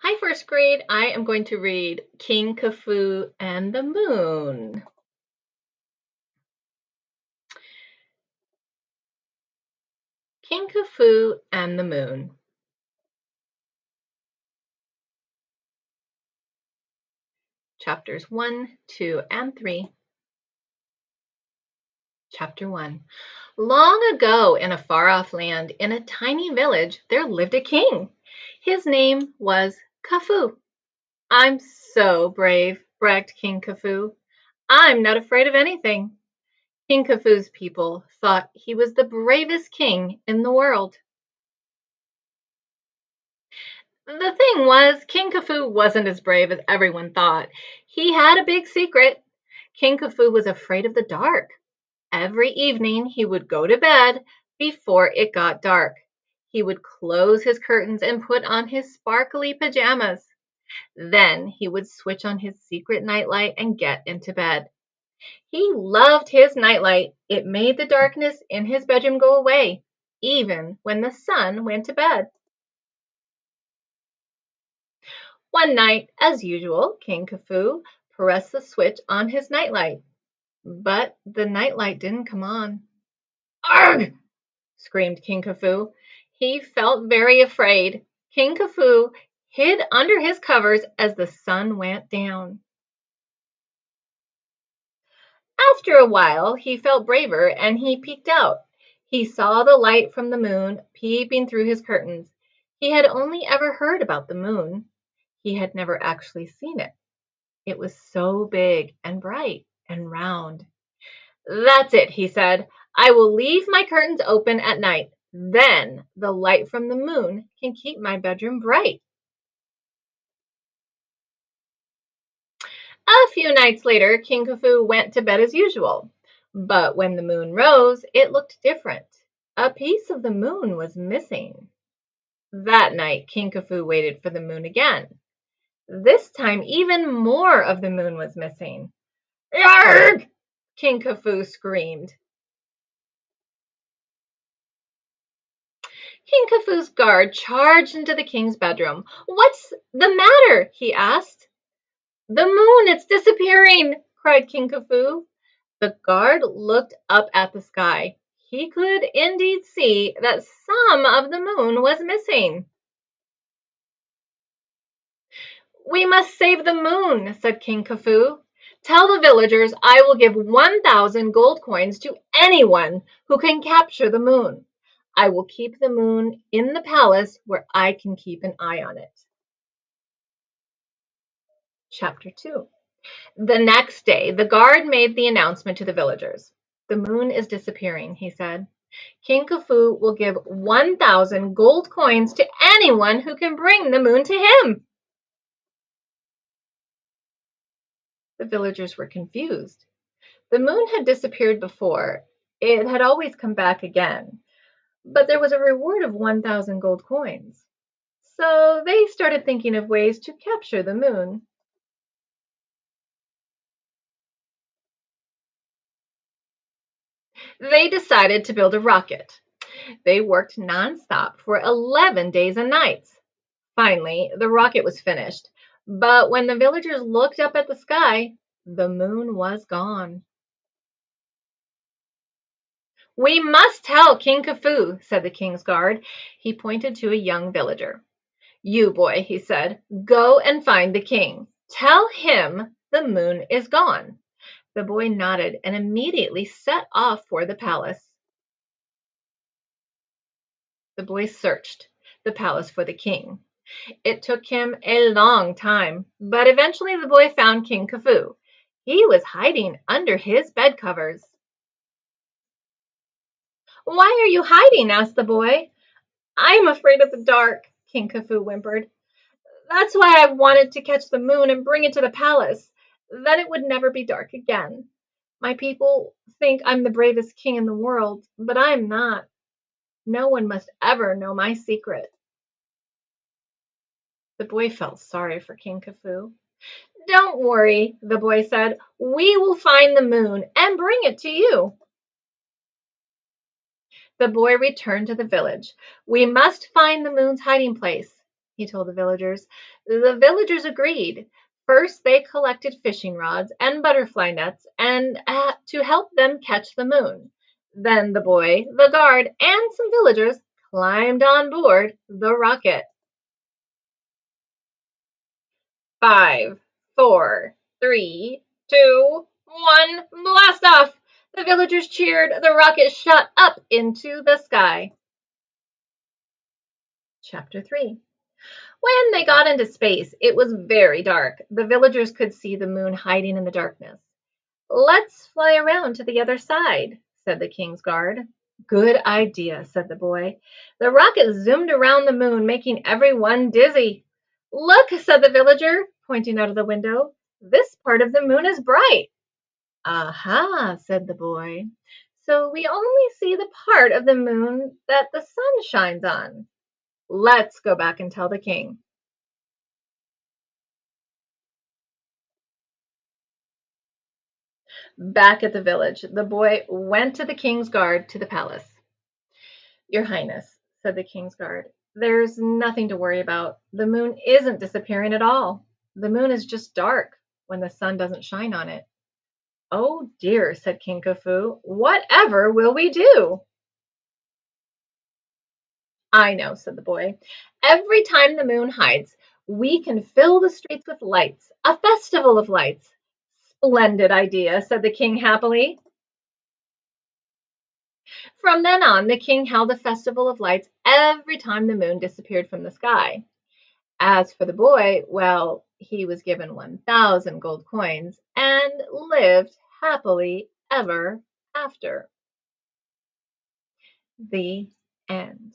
Hi, first grade. I am going to read King Kafu and the Moon. King Kafu and the Moon. Chapters 1, 2, and 3. Chapter 1. Long ago, in a far-off land, in a tiny village, there lived a king. His name was Kafu. I'm so brave, bragged King Kafu. I'm not afraid of anything. King Kafu's people thought he was the bravest king in the world. The thing was, King Kafu wasn't as brave as everyone thought. He had a big secret. King Kafu was afraid of the dark. Every evening he would go to bed before it got dark. He would close his curtains and put on his sparkly pajamas. Then he would switch on his secret nightlight and get into bed. He loved his nightlight. It made the darkness in his bedroom go away, even when the sun went to bed. One night, as usual, King Kafu pressed the switch on his nightlight, but the nightlight didn't come on. "Arg!" screamed King Kafu. He felt very afraid. King Kafu hid under his covers as the sun went down. After a while, he felt braver and he peeked out. He saw the light from the moon peeping through his curtains. He had only ever heard about the moon. He had never actually seen it. It was so big and bright and round. "That's it," he said. "I will leave my curtains open at night. Then the light from the moon can keep my bedroom bright." A few nights later, King Kafu went to bed as usual. But when the moon rose, it looked different. A piece of the moon was missing. That night, King Kafu waited for the moon again. This time, even more of the moon was missing. "Yarg!" King Kafu screamed. King Kafu's guard charged into the king's bedroom. "What's the matter?" he asked. "The moon, it's disappearing!" cried King Kafu. The guard looked up at the sky. He could indeed see that some of the moon was missing. "We must save the moon," said King Kafu. "Tell the villagers I will give 1,000 gold coins to anyone who can capture the moon. I will keep the moon in the palace where I can keep an eye on it." Chapter 2. The next day, the guard made the announcement to the villagers. "The moon is disappearing," he said. "King Kafu will give 1,000 gold coins to anyone who can bring the moon to him." The villagers were confused. The moon had disappeared before. It had always come back again. But there was a reward of 1,000 gold coins. So they started thinking of ways to capture the moon. They decided to build a rocket. They worked nonstop for 11 days and nights. Finally, the rocket was finished. But when the villagers looked up at the sky, the moon was gone. "We must tell King Kafu," said the king's guard. He pointed to a young villager. "You, boy," he said, "go and find the king. Tell him the moon is gone." The boy nodded and immediately set off for the palace. The boy searched the palace for the king. It took him a long time, but eventually the boy found King Kafu. He was hiding under his bed covers. "Why are you hiding?" asked the boy. "I'm afraid of the dark," King Kafu whimpered. "That's why I wanted to catch the moon and bring it to the palace. Then it would never be dark again. My people think I'm the bravest king in the world, but I'm not. No one must ever know my secret." The boy felt sorry for King Kafu. "Don't worry," the boy said. "We will find the moon and bring it to you." The boy returned to the village. "We must find the moon's hiding place," he told the villagers. The villagers agreed. First, they collected fishing rods and butterfly nets and to help them catch the moon. Then the boy, the guard, and some villagers climbed on board the rocket. 5, 4, 3, 2, 1, blast off! The villagers cheered. The rocket shot up into the sky. Chapter 3. When they got into space, it was very dark. The villagers could see the moon hiding in the darkness. Let's fly around to the other side, said the king's guard. Good idea, said the boy. The rocket zoomed around the moon, making everyone dizzy. Look, said the villager, pointing out of the window. This part of the moon is bright. Aha, said the boy. So we only see the part of the moon that the sun shines on. Let's go back and tell the king. Back at the village, the boy went to the king's guard to the palace. Your Highness, said the king's guard, there's nothing to worry about. The moon isn't disappearing at all. The moon is just dark when the sun doesn't shine on it. Oh dear, said King Kafu, whatever will we do? I know, said the boy. Every time the moon hides, we can fill the streets with lights, a festival of lights. Splendid idea, said the king happily. From then on, the king held a festival of lights every time the moon disappeared from the sky. As for the boy, well, he was given 1,000 gold coins and lived happily ever after. The end.